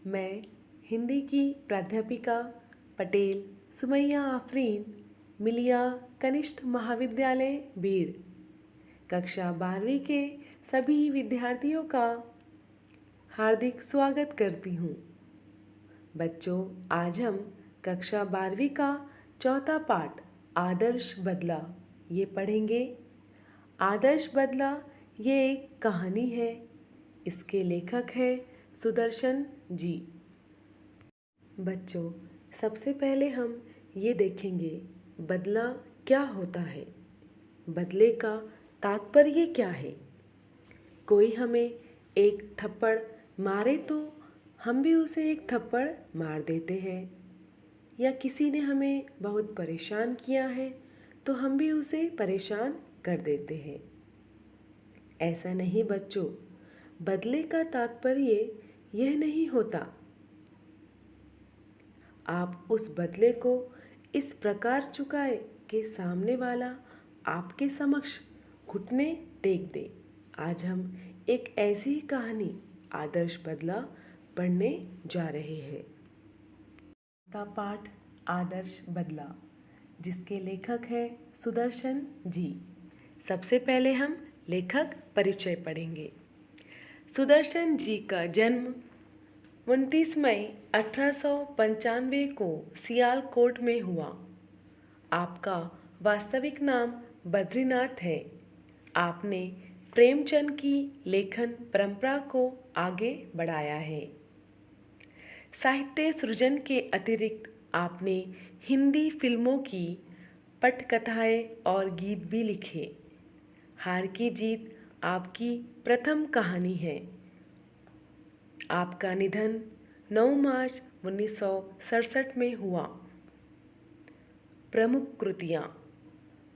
मैं हिंदी की प्राध्यापिका पटेल सुमैया आफरीन, मिलिया कनिष्ठ महाविद्यालय भीड़, कक्षा 12वीं के सभी विद्यार्थियों का हार्दिक स्वागत करती हूँ। बच्चों, आज हम कक्षा 12वीं का चौथा पाठ आदर्श बदला ये पढ़ेंगे। आदर्श बदला ये एक कहानी है। इसके लेखक है सुदर्शन जी। बच्चों, सबसे पहले हम ये देखेंगे बदला क्या होता है, बदले का तात्पर्य क्या है। कोई हमें एक थप्पड़ मारे तो हम भी उसे एक थप्पड़ मार देते हैं, या किसी ने हमें बहुत परेशान किया है तो हम भी उसे परेशान कर देते हैं। ऐसा नहीं बच्चों, बदले का तात्पर्य यह नहीं होता। आप उस बदले को इस प्रकार चुकाए कि सामने वाला आपके समक्ष घुटने टेक दे। आज हम एक ऐसी ही कहानी आदर्श बदला पढ़ने जा रहे हैं। पाठ आदर्श बदला, जिसके लेखक है सुदर्शन जी। सबसे पहले हम लेखक परिचय पढ़ेंगे। सुदर्शन जी का जन्म 29 मई 1895 को सियालकोट में हुआ। आपका वास्तविक नाम बद्रीनाथ है। आपने प्रेमचंद की लेखन परंपरा को आगे बढ़ाया है। साहित्य सृजन के अतिरिक्त आपने हिंदी फिल्मों की पटकथाएं और गीत भी लिखे। हार की जीत आपकी प्रथम कहानी है। आपका निधन 9 मार्च 1967 में हुआ। प्रमुख कृतियाँ: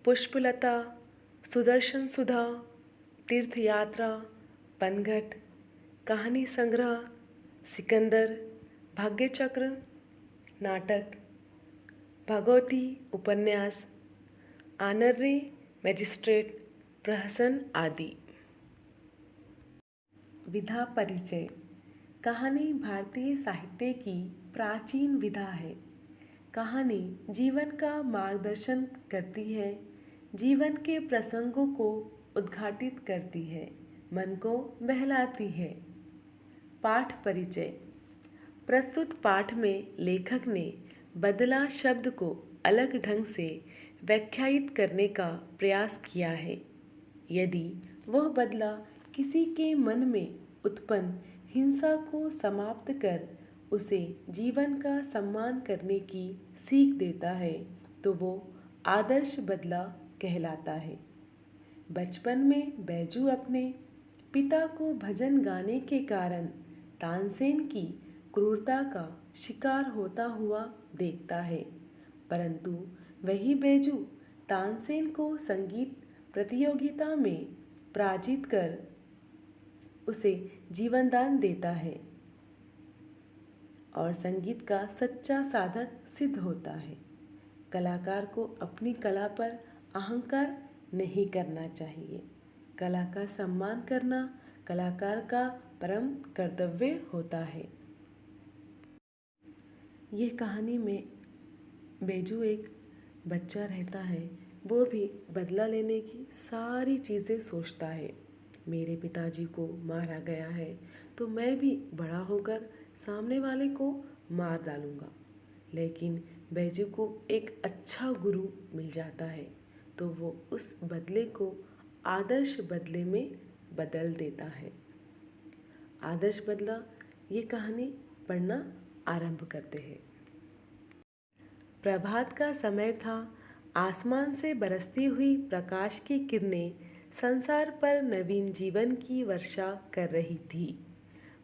पुष्पलता, सुदर्शन सुधा, तीर्थयात्रा, पनघट, कहानी संग्रह, सिकंदर, भाग्यचक्र, नाटक, भगवती, उपन्यास, आनर्री, मैजिस्ट्रेट, प्रहसन आदि। विधा परिचय: कहानी भारतीय साहित्य की प्राचीन विधा है। कहानी जीवन का मार्गदर्शन करती है, जीवन के प्रसंगों को उद्घाटित करती है, मन को बहलाती है। पाठ परिचय: प्रस्तुत पाठ में लेखक ने बदला शब्द को अलग ढंग से व्याख्यायित करने का प्रयास किया है। यदि वह बदला किसी के मन में उत्पन्न हिंसा को समाप्त कर उसे जीवन का सम्मान करने की सीख देता है तो वो आदर्श बदला कहलाता है। बचपन में बैजू अपने पिता को भजन गाने के कारण तानसेन की क्रूरता का शिकार होता हुआ देखता है, परंतु वही बैजू तानसेन को संगीत प्रतियोगिता में पराजित कर उसे जीवनदान देता है और संगीत का सच्चा साधक सिद्ध होता है। कलाकार को अपनी कला पर अहंकार नहीं करना चाहिए। कला का सम्मान करना कलाकार का परम कर्तव्य होता है। यह कहानी में बैजू एक बच्चा रहता है, वो भी बदला लेने की सारी चीज़ें सोचता है। मेरे पिताजी को मारा गया है तो मैं भी बड़ा होकर सामने वाले को मार डालूँगा। लेकिन बैजू को एक अच्छा गुरु मिल जाता है तो वो उस बदले को आदर्श बदले में बदल देता है। आदर्श बदला ये कहानी पढ़ना आरंभ करते हैं। प्रभात का समय था। आसमान से बरसती हुई प्रकाश की किरणें संसार पर नवीन जीवन की वर्षा कर रही थी।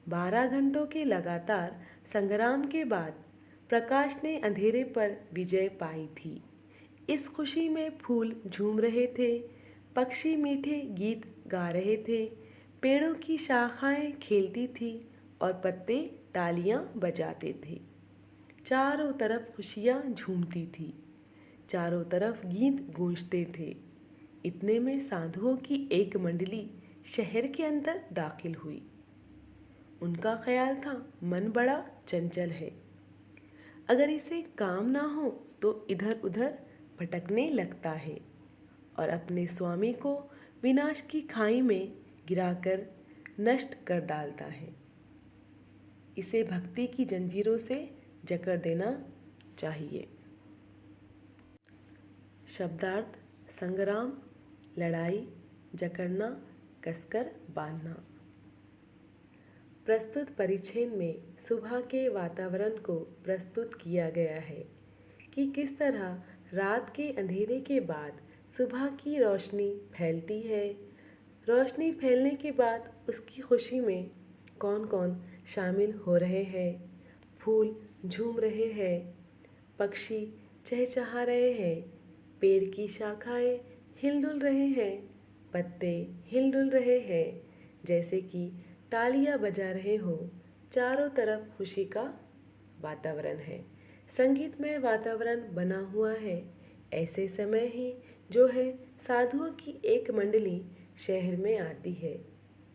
12 घंटों के लगातार संग्राम के बाद प्रकाश ने अंधेरे पर विजय पाई थी। इस खुशी में फूल झूम रहे थे, पक्षी मीठे गीत गा रहे थे, पेड़ों की शाखाएं खेलती थी और पत्ते तालियां बजाते थे। चारों तरफ खुशियां झूमती थी, चारों तरफ गीत गूंजते थे। इतने में साधुओं की एक मंडली शहर के अंदर दाखिल हुई। उनका ख्याल था मन बड़ा चंचल है, अगर इसे काम ना हो तो इधर उधर भटकने लगता है और अपने स्वामी को विनाश की खाई में गिराकर नष्ट कर डालता है। इसे भक्ति की जंजीरों से जकड़ देना चाहिए। शब्दार्थ: संग्राम, लड़ाई, जकड़ना, कसकर बांधना। प्रस्तुत परिच्छेद में सुबह के वातावरण को प्रस्तुत किया गया है कि किस तरह रात के अंधेरे के बाद सुबह की रोशनी फैलती है। रोशनी फैलने के बाद उसकी खुशी में कौन कौन शामिल हो रहे हैं। फूल झूम रहे हैं, पक्षी चहचहा रहे हैं, पेड़ की शाखाएं हिलडुल रहे हैं, पत्ते हिलडुल रहे हैं, जैसे कि तालियां बजा रहे हो। चारों तरफ खुशी का वातावरण है, संगीतमय वातावरण बना हुआ है। ऐसे समय ही जो है साधुओं की एक मंडली शहर में आती है,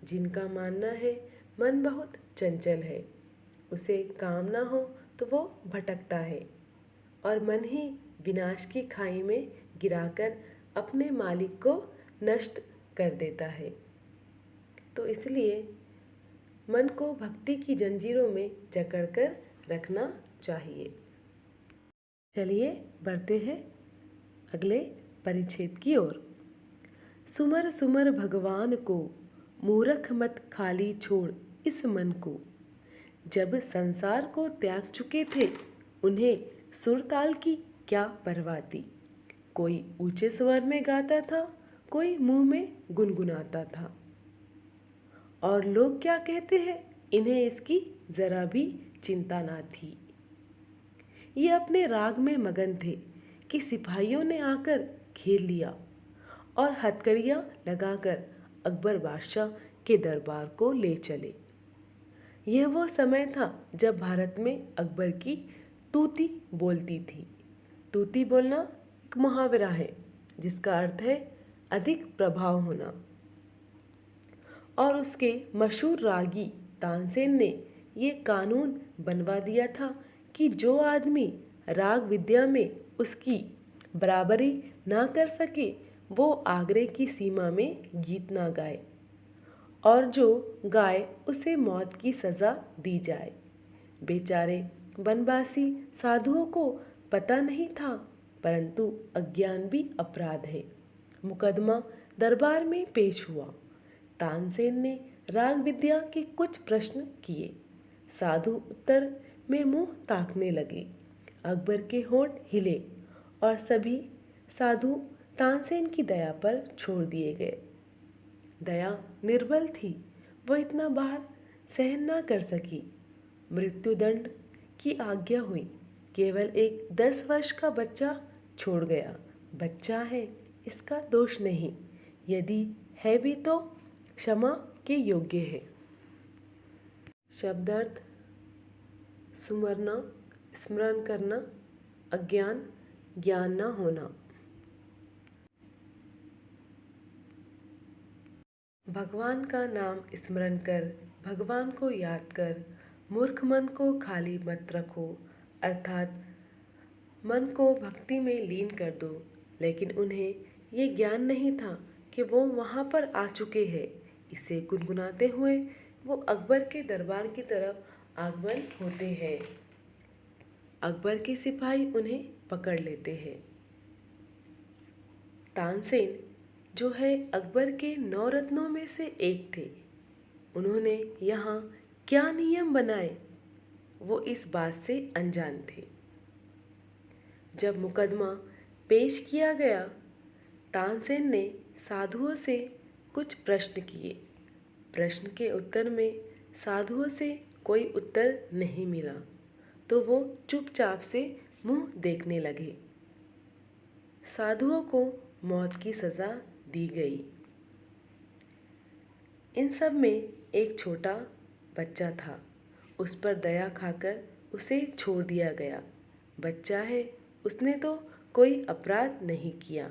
जिनका मानना है मन बहुत चंचल है, उसे काम ना हो तो वो भटकता है और मन ही विनाश की खाई में गिराकर अपने मालिक को नष्ट कर देता है। तो इसलिए मन को भक्ति की जंजीरों में जकड़कर रखना चाहिए। चलिए बढ़ते हैं अगले परिच्छेद की ओर। सुमर सुमर भगवान को, मूर्ख मत खाली छोड़ इस मन को। जब संसार को त्याग चुके थे, उन्हें सुर ताल की क्या परवाह थी। कोई ऊंचे स्वर में गाता था, कोई मुंह में गुनगुनाता था। और लोग क्या कहते हैं, इन्हें इसकी जरा भी चिंता ना थी। ये अपने राग में मगन थे कि सिपाहियों ने आकर घेर लिया और हथकड़ियाँ लगाकर अकबर बादशाह के दरबार को ले चले। यह वो समय था जब भारत में अकबर की तूती बोलती थी। तूती बोलना एक मुहावरा है जिसका अर्थ है अधिक प्रभाव होना। और उसके मशहूर रागी तानसेन ने ये कानून बनवा दिया था कि जो आदमी राग विद्या में उसकी बराबरी ना कर सके, वो आगरे की सीमा में गीत ना गाए, और जो गाए उसे मौत की सज़ा दी जाए। बेचारे वनवासी साधुओं को पता नहीं था, परंतु अज्ञान भी अपराध है। मुकदमा दरबार में पेश हुआ। तानसेन ने राग विद्या के कुछ प्रश्न किए। साधु उत्तर में मुंह ताकने लगे। अकबर के होंठ हिले और सभी साधु तानसेन की दया पर छोड़ दिए गए। दया निर्बल थी, वो इतना बाहर सहन ना कर सकी। मृत्युदंड की आज्ञा हुई। केवल एक 10 वर्ष का बच्चा छोड़ गया। बच्चा है, इसका दोष नहीं, यदि है भी तो क्षमा के योग्य है। शब्दार्थ: सुमरना, स्मरण करना, अज्ञान, ज्ञान न होना। भगवान का नाम स्मरण कर, भगवान को याद कर, मूर्ख मन को खाली मत रखो, अर्थात मन को भक्ति में लीन कर दो। लेकिन उन्हें ये ज्ञान नहीं था कि वो वहाँ पर आ चुके हैं। इसे गुनगुनाते हुए वो अकबर के दरबार की तरफ आगमन होते हैं। अकबर के सिपाही उन्हें पकड़ लेते हैं। तानसेन जो है अकबर के 9 रत्नों में से एक थे। उन्होंने यहाँ क्या नियम बनाए, वो इस बात से अनजान थे। जब मुकदमा पेश किया गया, तानसेन ने साधुओं से कुछ प्रश्न किए। प्रश्न के उत्तर में साधुओं से कोई उत्तर नहीं मिला, तो वो चुपचाप से मुंह देखने लगे। साधुओं को मौत की सज़ा दी गई। इन सब में एक छोटा बच्चा था। उस पर दया खाकर उसे छोड़ दिया गया। बच्चा है, उसने तो कोई अपराध नहीं किया।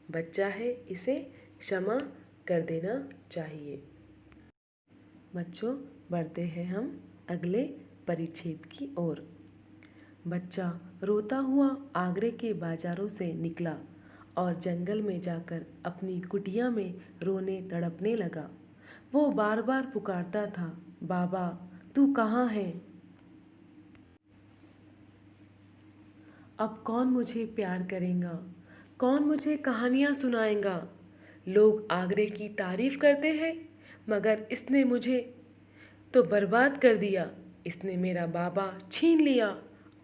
बच्चा है, इसे क्षमा कर देना चाहिए। बच्चों, बढ़ते हैं हम अगले परिच्छेद की ओर। बच्चा रोता हुआ आगरे के बाजारों से निकला और जंगल में जाकर अपनी कुटिया में रोने तड़पने लगा। वो बार बार पुकारता था, बाबा तू कहाँ है? अब कौन मुझे प्यार करेगा? कौन मुझे कहानियाँ सुनाएगा? लोग आगरे की तारीफ करते हैं, मगर इसने मुझे तो बर्बाद कर दिया। इसने मेरा बाबा छीन लिया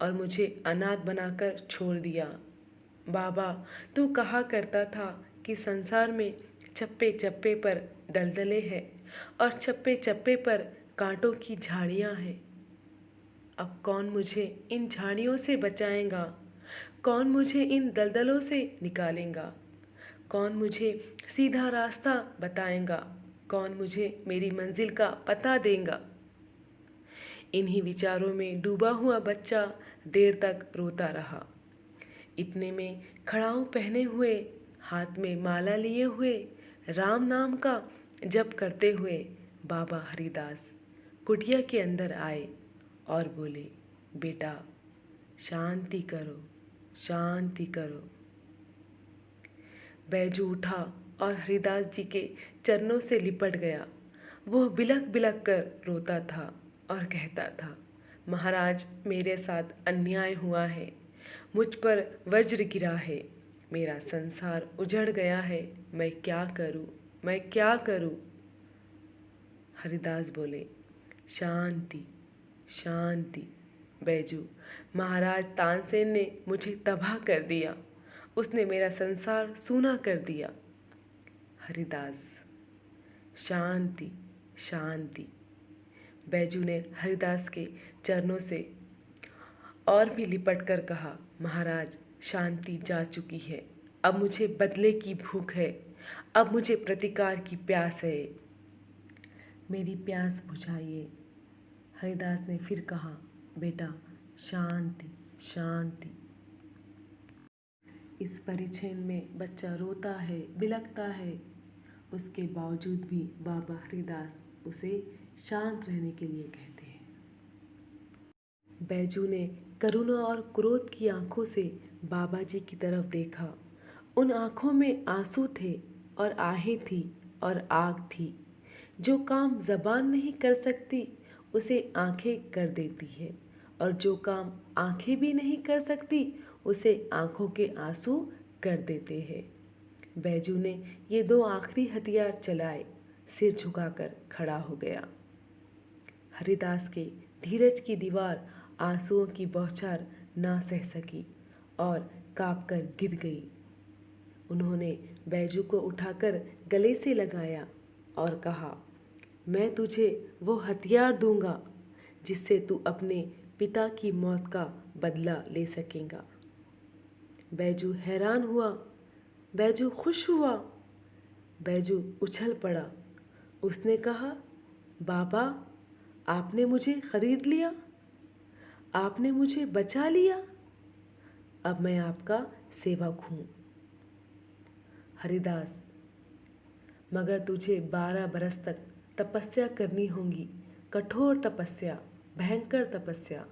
और मुझे अनाथ बनाकर छोड़ दिया। बाबा तू कहा करता था कि संसार में चप्पे चप्पे पर दलदले हैं और चप्पे चप्पे पर कांटों की झाड़ियाँ हैं। अब कौन मुझे इन झाड़ियों से बचाएगा? कौन मुझे इन दलदलों से निकालेगा? कौन मुझे सीधा रास्ता बताएगा? कौन मुझे मेरी मंजिल का पता देगा? इन्हीं विचारों में डूबा हुआ बच्चा देर तक रोता रहा। इतने में खड़ाऊ पहने हुए, हाथ में माला लिए हुए, राम नाम का जप करते हुए बाबा हरिदास कुटिया के अंदर आए और बोले, बेटा शांति करो, शांति करो। बैजू उठा और हरिदास जी के चरणों से लिपट गया। वह बिलख बिलख कर रोता था और कहता था, महाराज मेरे साथ अन्याय हुआ है, मुझ पर वज्र गिरा है, मेरा संसार उजड़ गया है, मैं क्या करूं, मैं क्या करूं? हरिदास बोले, शांति शांति। बैजू, महाराज तानसेन ने मुझे तबाह कर दिया, उसने मेरा संसार सूना कर दिया। हरिदास, शांति शांति। बैजू ने हरिदास के चरणों से और भी लिपट कर कहा, महाराज शांति जा चुकी है, अब मुझे बदले की भूख है, अब मुझे प्रतिकार की प्यास है, मेरी प्यास बुझाइए। हरिदास ने फिर कहा, बेटा शांति शांति। इस परिच्छेद में बच्चा रोता है, बिलखता है, उसके बावजूद भी बाबा हरिदास उसे शांत रहने के लिए कहते हैं। बैजू ने करुणा और क्रोध की आंखों से बाबा जी की तरफ देखा। उन आंखों में आंसू थे और आहें थी और आग थी। जो काम जबान नहीं कर सकती उसे आंखें कर देती है, और जो काम आंखें भी नहीं कर सकती उसे आंखों के आंसू कर देते हैं। बैजू ने ये दो आखिरी हथियार चलाए, सिर झुकाकर खड़ा हो गया। हरिदास के धीरज की दीवार आंसुओं की बौछार ना सह सकी और कांपकर गिर गई। उन्होंने बैजू को उठाकर गले से लगाया और कहा, मैं तुझे वो हथियार दूंगा जिससे तू अपने पिता की मौत का बदला ले सकेगा। बैजू हैरान हुआ, बैजू खुश हुआ, बैजू उछल पड़ा। उसने कहा, बाबा आपने मुझे खरीद लिया, आपने मुझे बचा लिया, अब मैं आपका सेवक हूँ। हरिदास, मगर तुझे 12 बरस तक तपस्या करनी होगी, कठोर तपस्या, भयंकर तपस्या।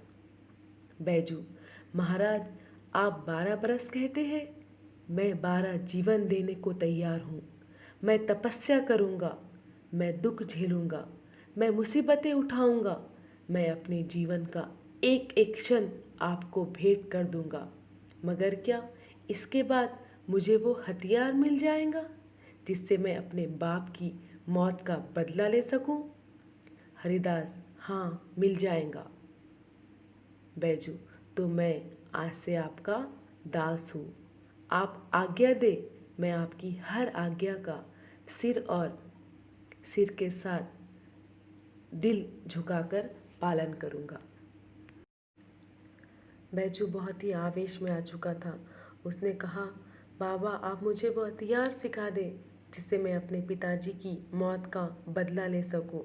बैजू, महाराज आप 12 बरस कहते हैं, मैं 12 जीवन देने को तैयार हूँ। मैं तपस्या करूँगा, मैं दुख झेलूँगा, मैं मुसीबतें उठाऊँगा, मैं अपने जीवन का एक एक क्षण आपको भेंट कर दूँगा। मगर क्या इसके बाद मुझे वो हथियार मिल जाएगा जिससे मैं अपने बाप की मौत का बदला ले सकूं? हरिदास, हाँ मिल जाएगा। बैजू, तो मैं आज से आपका दास हूँ। आप आज्ञा दे, मैं आपकी हर आज्ञा का सिर के साथ दिल झुकाकर पालन करूँगा। बैजू बहुत ही आवेश में आ चुका था। उसने कहा, बाबा आप मुझे वो हथियार सिखा दे जिससे मैं अपने पिताजी की मौत का बदला ले सकूं।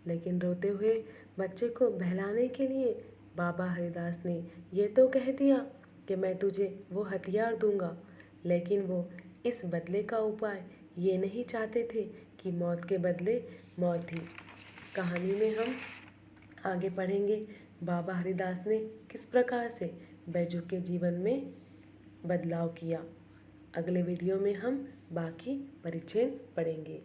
लेकिन रोते हुए बच्चे को बहलाने के लिए बाबा हरिदास ने ये तो कह दिया कि मैं तुझे वो हथियार दूंगा, लेकिन वो इस बदले का उपाय ये नहीं चाहते थे कि मौत के बदले मौत ही कहानी में हम आगे पढ़ेंगे बाबा हरिदास ने किस प्रकार से बैजू के जीवन में बदलाव किया। अगले वीडियो में हम बाकी परिच्छेद पढ़ेंगे।